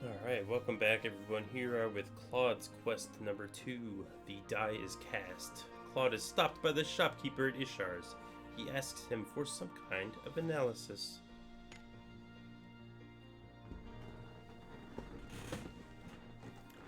Alright, welcome back everyone. Here are with Claude's quest number 2. The die is cast. Claude is stopped by the shopkeeper at Ishar's. He asks him for some kind of analysis.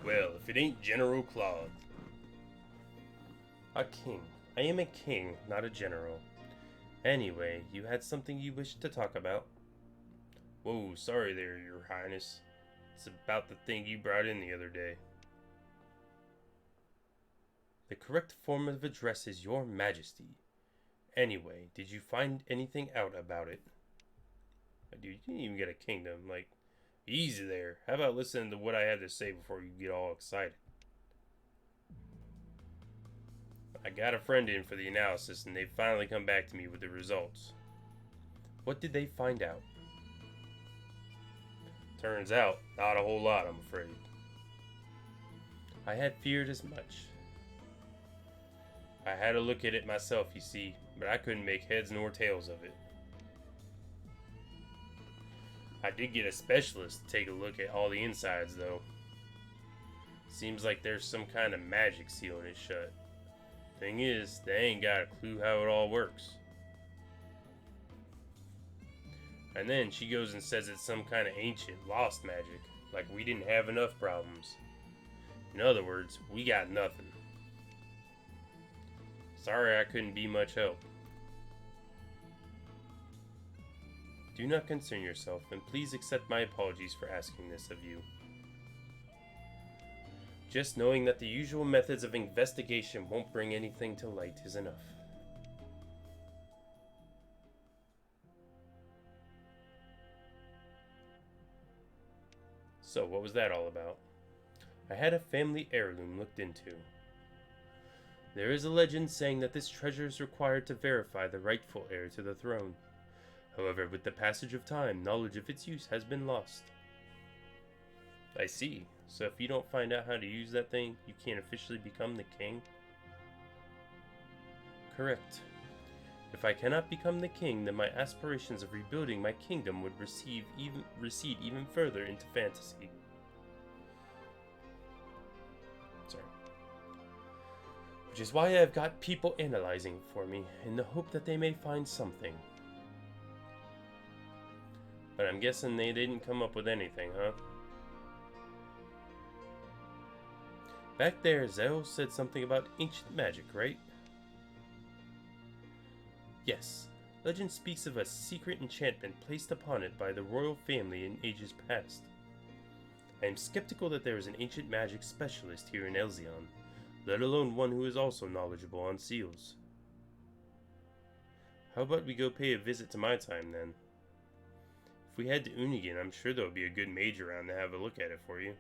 Well, if it ain't General Claude. A king. I am a king, not a general. Anyway, you had something you wished to talk about? Whoa, sorry there, your highness. It's about the thing you brought in the other day. The correct form of address is Your Majesty. Anyway, did you find anything out about it? Dude, you didn't even get a kingdom. Like, easy there. How about listening to what I had to say before you get all excited? I got a friend in for the analysis, and they've finally come back to me with the results. What did they find out? Turns out, not a whole lot, I'm afraid. I had feared as much. I had to look at it myself, you see, but I couldn't make heads nor tails of it. I did get a specialist to take a look at all the insides, though. Seems like there's some kind of magic sealing it shut. Thing is, they ain't got a clue how it all works. And then she goes and says it's some kind of ancient, lost magic, like we didn't have enough problems. In other words, we got nothing. Sorry I couldn't be much help. Do not concern yourself, and please accept my apologies for asking this of you. Just knowing that the usual methods of investigation won't bring anything to light is enough. So, what was that all about? I had a family heirloom looked into. There is a legend saying that this treasure is required to verify the rightful heir to the throne. However, with the passage of time, knowledge of its use has been lost. I see. So if you don't find out how to use that thing, you can't officially become the king? Correct. If I cannot become the king, then my aspirations of rebuilding my kingdom would recede even further into fantasy. Sorry. Which is why I have got people analyzing for me, in the hope that they may find something. But I'm guessing they didn't come up with anything, huh? Back there, Zell said something about ancient magic, right? Yes. Legend speaks of a secret enchantment placed upon it by the royal family in ages past. I am skeptical that there is an ancient magic specialist here in Elzion, let alone one who is also knowledgeable on seals. How about we go pay a visit to my time, then? If we head to Unigan, I'm sure there will be a good mage around to have a look at it for you.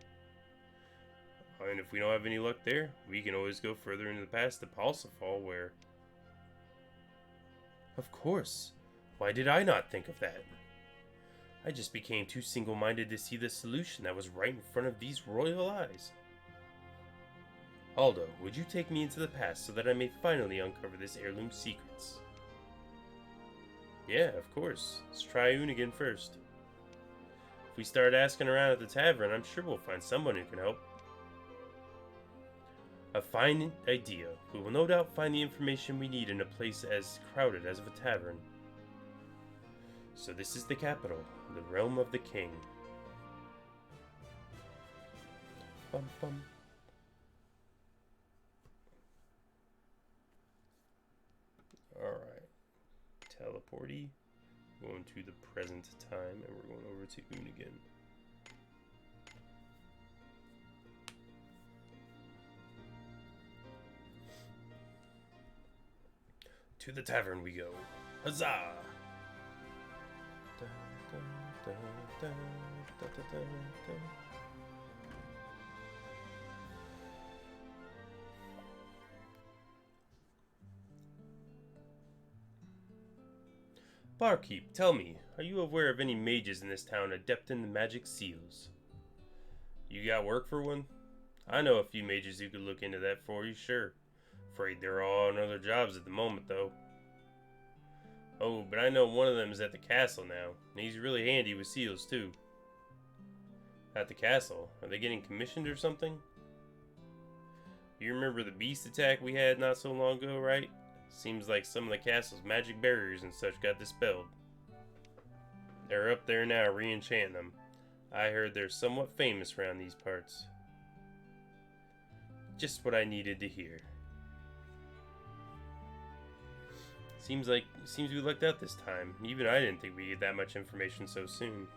And if we don't have any luck there, we can always go further into the past to Parsifal, where... Of course. Why did I not think of that? I just became too single-minded to see the solution that was right in front of these royal eyes. Aldo, would you take me into the past so that I may finally uncover this heirloom's secrets? Yeah, of course. Let's try Unigan first. If we start asking around at the tavern, I'm sure we'll find someone who can help. A fine idea. We will no doubt find the information we need in a place as crowded as a tavern. So this is the capital, the realm of the king. Bum bum. Alright. Teleporty. Going to the present time, and we're going over to Unigan. To the tavern we go. Huzzah! Da, da, da, da, da, da, da. Barkeep, tell me, are you aware of any mages in this town adept in the magic seals? You got work for one? I know a few mages who could look into that for you, sure. Afraid they're all on other jobs at the moment, though. Oh, but I know one of them is at the castle now, and he's really handy with seals, too. At the castle. Are they getting commissioned or something? You remember the beast attack we had not so long ago, right? Seems like some of the castle's magic barriers and such got dispelled. They're up there now, re-enchanting them. I heard they're somewhat famous around these parts. Just what I needed to hear. Seems we lucked out this time. Even I didn't think we'd get that much information so soon.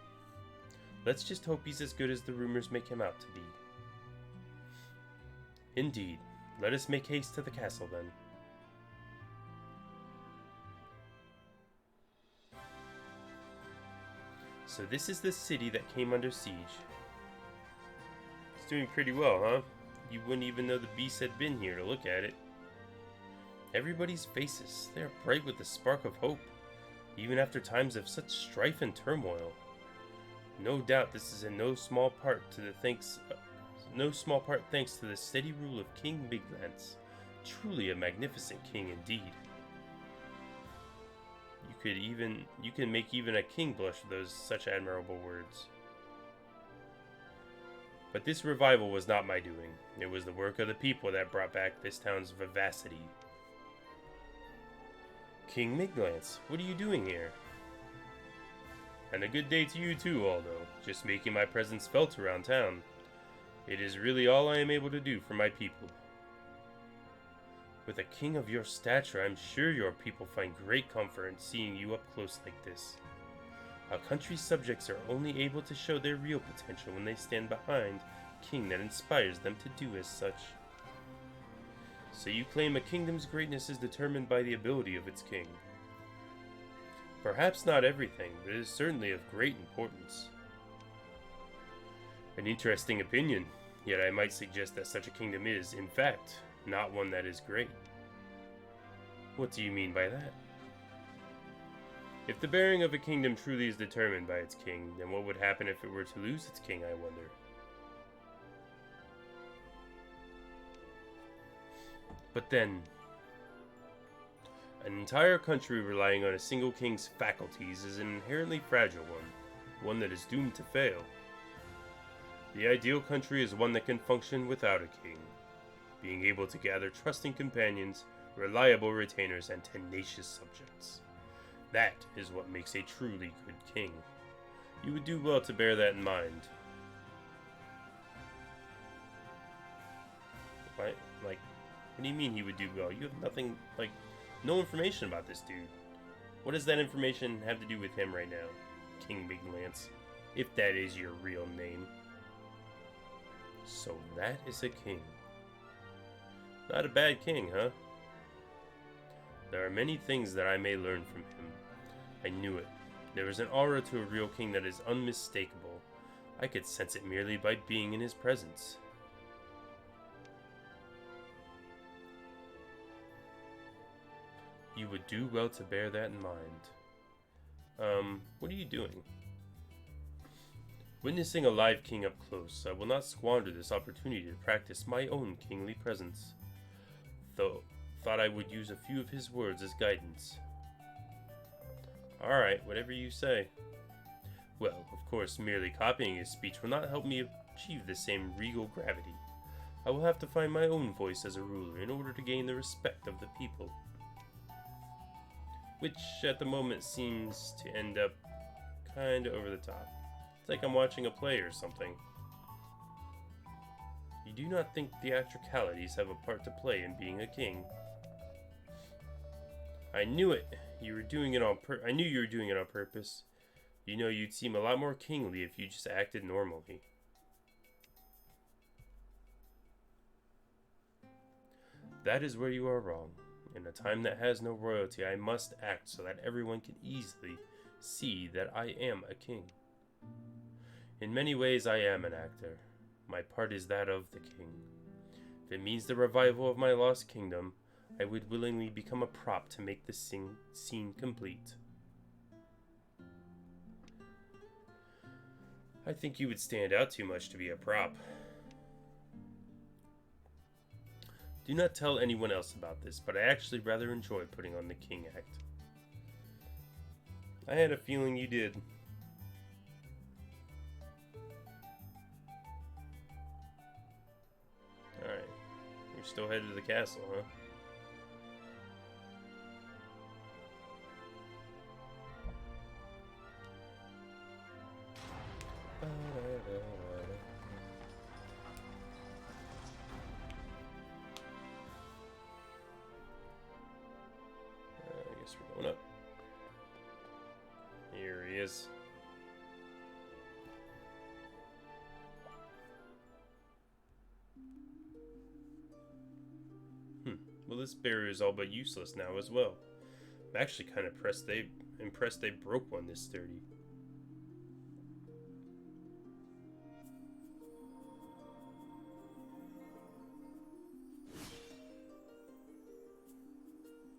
Let's just hope he's as good as the rumors make him out to be. Indeed. Let us make haste to the castle then. So this is the city that came under siege. It's doing pretty well, huh? You wouldn't even know the beast had been here to look at it. Everybody's faces, they are bright with the spark of hope, even after times of such strife and turmoil. No doubt this is in no small part thanks to the steady rule of King Biglance. Truly a magnificent king indeed. You can make even a king blush with such admirable words. But this revival was not my doing. It was the work of the people that brought back this town's vivacity. King Biglance, what are you doing here? And a good day to you too, Aldo. Just making my presence felt around town. It is really all I am able to do for my people. With a king of your stature, I'm sure your people find great comfort in seeing you up close like this. A country's subjects are only able to show their real potential when they stand behind a king that inspires them to do as such. So you claim a kingdom's greatness is determined by the ability of its king. Perhaps not everything, but it is certainly of great importance. An interesting opinion, yet I might suggest that such a kingdom is, in fact, not one that is great. What do you mean by that? If the bearing of a kingdom truly is determined by its king, then what would happen if it were to lose its king, I wonder? But then, an entire country relying on a single king's faculties is an inherently fragile one that is doomed to fail. The ideal country is one that can function without a king, being able to gather trusting companions, reliable retainers, and tenacious subjects. That is what makes a truly good king. You would do well to bear that in mind. What do you mean he would do well? You have nothing, no information about this dude. What does that information have to do with him right now? King Biglance, if that is your real name. So that is a king. Not a bad king, huh? There are many things that I may learn from him. I knew it. There is an aura to a real king that is unmistakable. I could sense it merely by being in his presence. You would do well to bear that in mind. What are you doing? Witnessing a live king up close, I will not squander this opportunity to practice my own kingly presence. Though, thought I would use a few of his words as guidance. Alright, whatever you say. Well, of course, merely copying his speech will not help me achieve the same regal gravity. I will have to find my own voice as a ruler in order to gain the respect of the people. Which, at the moment, seems to end up kinda over the top. It's like I'm watching a play or something. You do not think theatricalities have a part to play in being a king? I knew it. You were doing it on I knew you were doing it on purpose. You know, you'd seem a lot more kingly if you just acted normally. That is where you are wrong. In a time that has no royalty, I must act so that everyone can easily see that I am a king. In many ways, I am an actor. My part is that of the king. If it means the revival of my lost kingdom, I would willingly become a prop to make the scene complete. I think you would stand out too much to be a prop. Do not tell anyone else about this, but I actually rather enjoy putting on the king act. I had a feeling you did. still headed to the castle, huh? I guess we're going up. Here he is. Well, this barrier is all but useless now as well. I'm actually kind of impressed they broke one this sturdy.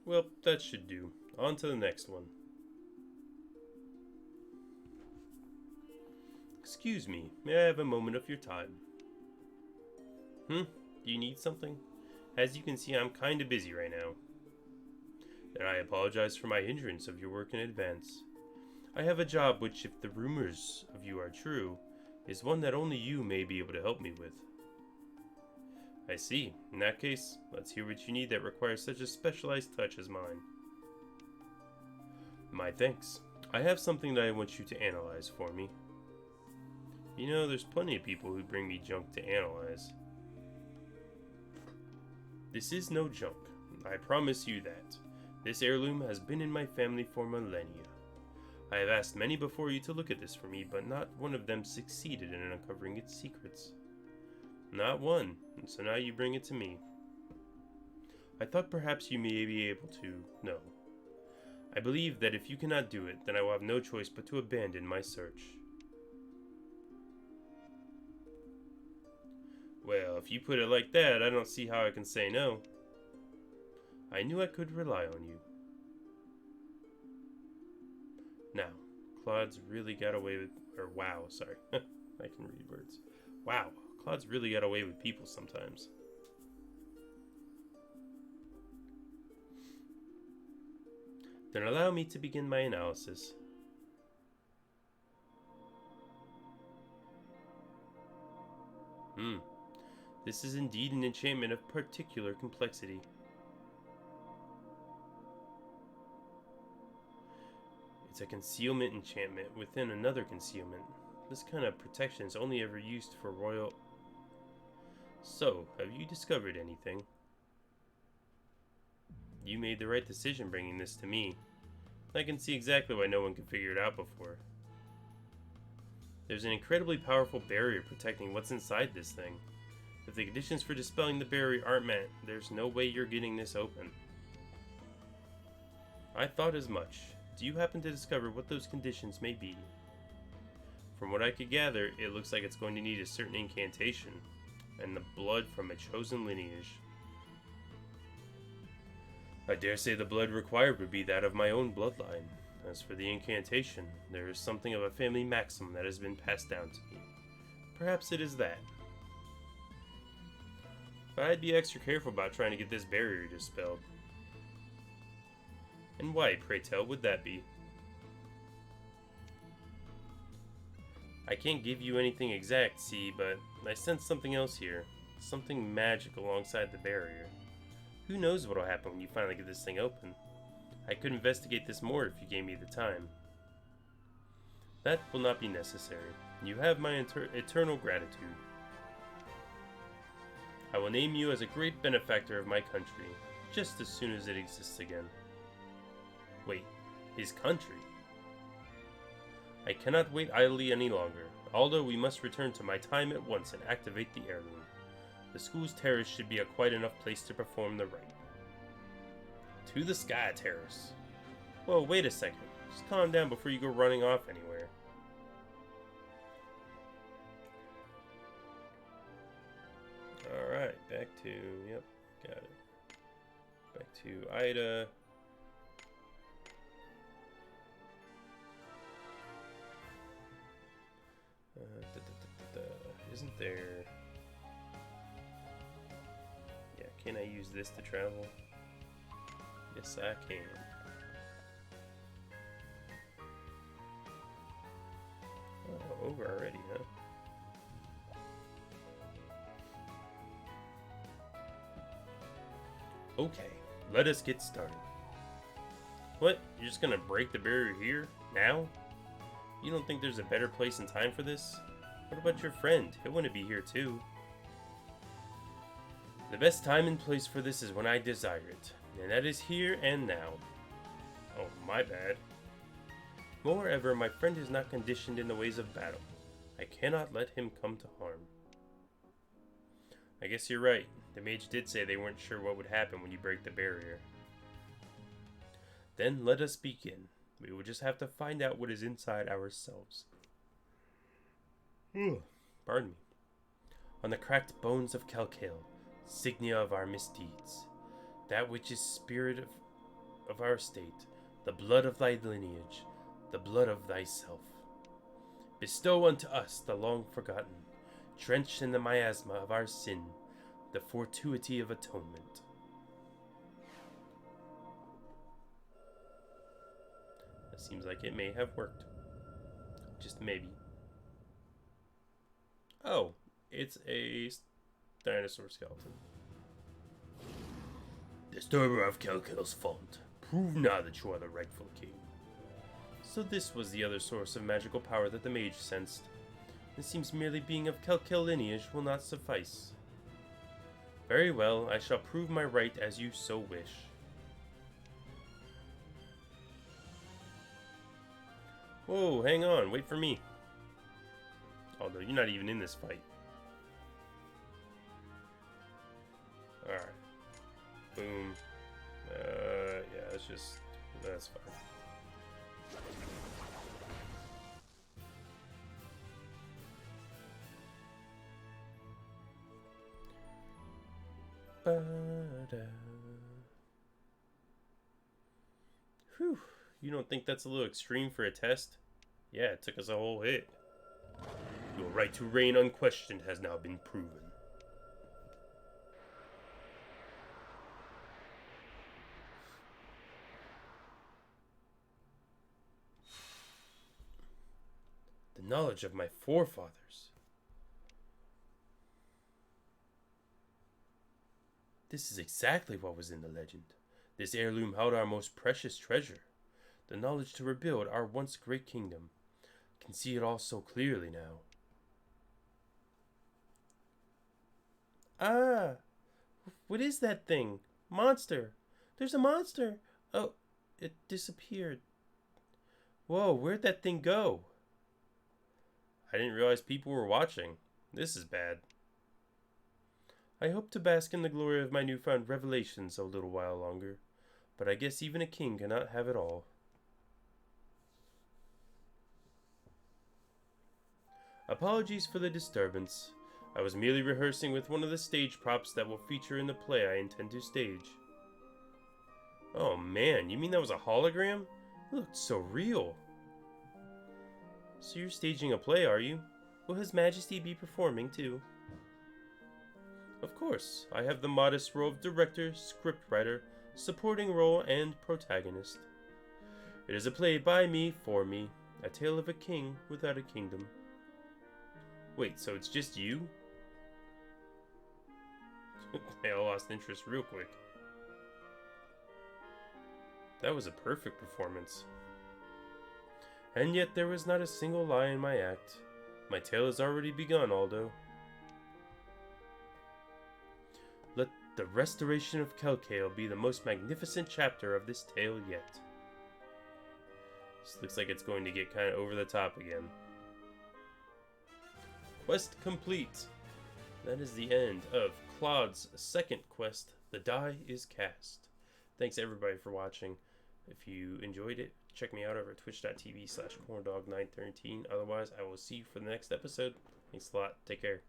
Well, that should do. On to the next one. Excuse me, may I have a moment of your time? Do you need something? As you can see, I'm kinda busy right now. Then I apologize for my hindrance of your work in advance. I have a job which, if the rumors of you are true, is one that only you may be able to help me with. I see. In that case, let's hear what you need that requires such a specialized touch as mine. My thanks. I have something that I want you to analyze for me. You know, there's plenty of people who bring me junk to analyze. This is no junk. I promise you that. This heirloom has been in my family for millennia. I have asked many before you to look at this for me, but not one of them succeeded in uncovering its secrets. Not one, and so now you bring it to me. I thought perhaps you may be able to. No. I believe that if you cannot do it, then I will have no choice but to abandon my search. Well, if you put it like that, I don't see how I can say no. I knew I could rely on you. Now, Claude's really got away with... Or wow, sorry. I can read words. Wow, Claude's really got away with people sometimes. Then allow me to begin my analysis. This is indeed an enchantment of particular complexity. It's a concealment enchantment within another concealment. This kind of protection is only ever used for royal... So, have you discovered anything? You made the right decision bringing this to me. I can see exactly why no one could figure it out before. There's an incredibly powerful barrier protecting what's inside this thing. If the conditions for dispelling the barrier aren't met, there's no way you're getting this open. I thought as much. Do you happen to discover what those conditions may be? From what I could gather, it looks like it's going to need a certain incantation, and the blood from a chosen lineage. I dare say the blood required would be that of my own bloodline. As for the incantation, there is something of a family maxim that has been passed down to me. Perhaps it is that. But I'd be extra careful about trying to get this barrier dispelled. And why, pray tell, would that be? I can't give you anything exact, see, but I sense something else here. Something magic alongside the barrier. Who knows what'll happen when you finally get this thing open? I could investigate this more if you gave me the time. That will not be necessary. You have my eternal gratitude. I will name you as a great benefactor of my country, just as soon as it exists again. Wait, his country? I cannot wait idly any longer, although we must return to my time at once and activate the heirloom. The school's terrace should be a quite enough place to perform the rite. To the sky terrace. Whoa, wait a second. Just calm down before you go running off anywhere. Alright, back to... Yep, got it. Back to Ida. Isn't there... Yeah, can I use this to travel? Yes, I can. Oh, over already, huh? Okay, let us get started. What? You're just gonna break the barrier here? Now? You don't think there's a better place and time for this? What about your friend? He'll want to be here too. The best time and place for this is when I desire it, and that is here and now. Oh, my bad. Moreover, my friend is not conditioned in the ways of battle. I cannot let him come to harm. I guess you're right. The mage did say they weren't sure what would happen when you break the barrier. Then let us begin. We will just have to find out what is inside ourselves. Pardon me. On the cracked bones of Calcale, signia of our misdeeds, that which is spirit of our state, the blood of thy lineage, the blood of thyself. Bestow unto us the long forgotten, drenched in the miasma of our sin, the fortuity of atonement. That seems like it may have worked. Just maybe. Oh, it's a dinosaur skeleton. Disturber of Calcale's font, prove now that you are the rightful king. So this was the other source of magical power that the mage sensed. It seems merely being of Calcale lineage will not suffice. Very well, I shall prove my right as you so wish. Whoa, hang on, wait for me. Although you're not even in this fight. Alright. Boom. Yeah, that's fine. Whew. You don't think that's a little extreme for a test? Yeah, it took us a whole hit. Your right to reign unquestioned has now been proven. The knowledge of my forefathers. This is exactly what was in the legend. This heirloom held our most precious treasure, the knowledge to rebuild our once great kingdom. I can see it all so clearly now. Ah! What is that thing? Monster! There's a monster! Oh, it disappeared. Whoa, where'd that thing go? I didn't realize people were watching. This is bad. I hope to bask in the glory of my newfound revelations a little while longer, but I guess even a king cannot have it all. Apologies for the disturbance. I was merely rehearsing with one of the stage props that will feature in the play I intend to stage. Oh man, you mean that was a hologram? It looked so real. So you're staging a play, are you? Will His Majesty be performing too? Of course, I have the modest role of director, scriptwriter, supporting role, and protagonist. It is a play by me, for me, a tale of a king without a kingdom. Wait, so it's just you? I lost interest real quick. That was a perfect performance. And yet there was not a single lie in my act. My tale has already begun, Aldo. Let the restoration of Calcale be the most magnificent chapter of this tale yet. This looks like it's going to get kind of over the top again. Quest complete. That is the end of Claude's second quest, The Die is Cast. Thanks everybody for watching. If you enjoyed it, check me out over at twitch.tv/corndog913. Otherwise, I will see you for the next episode. Thanks a lot. Take care.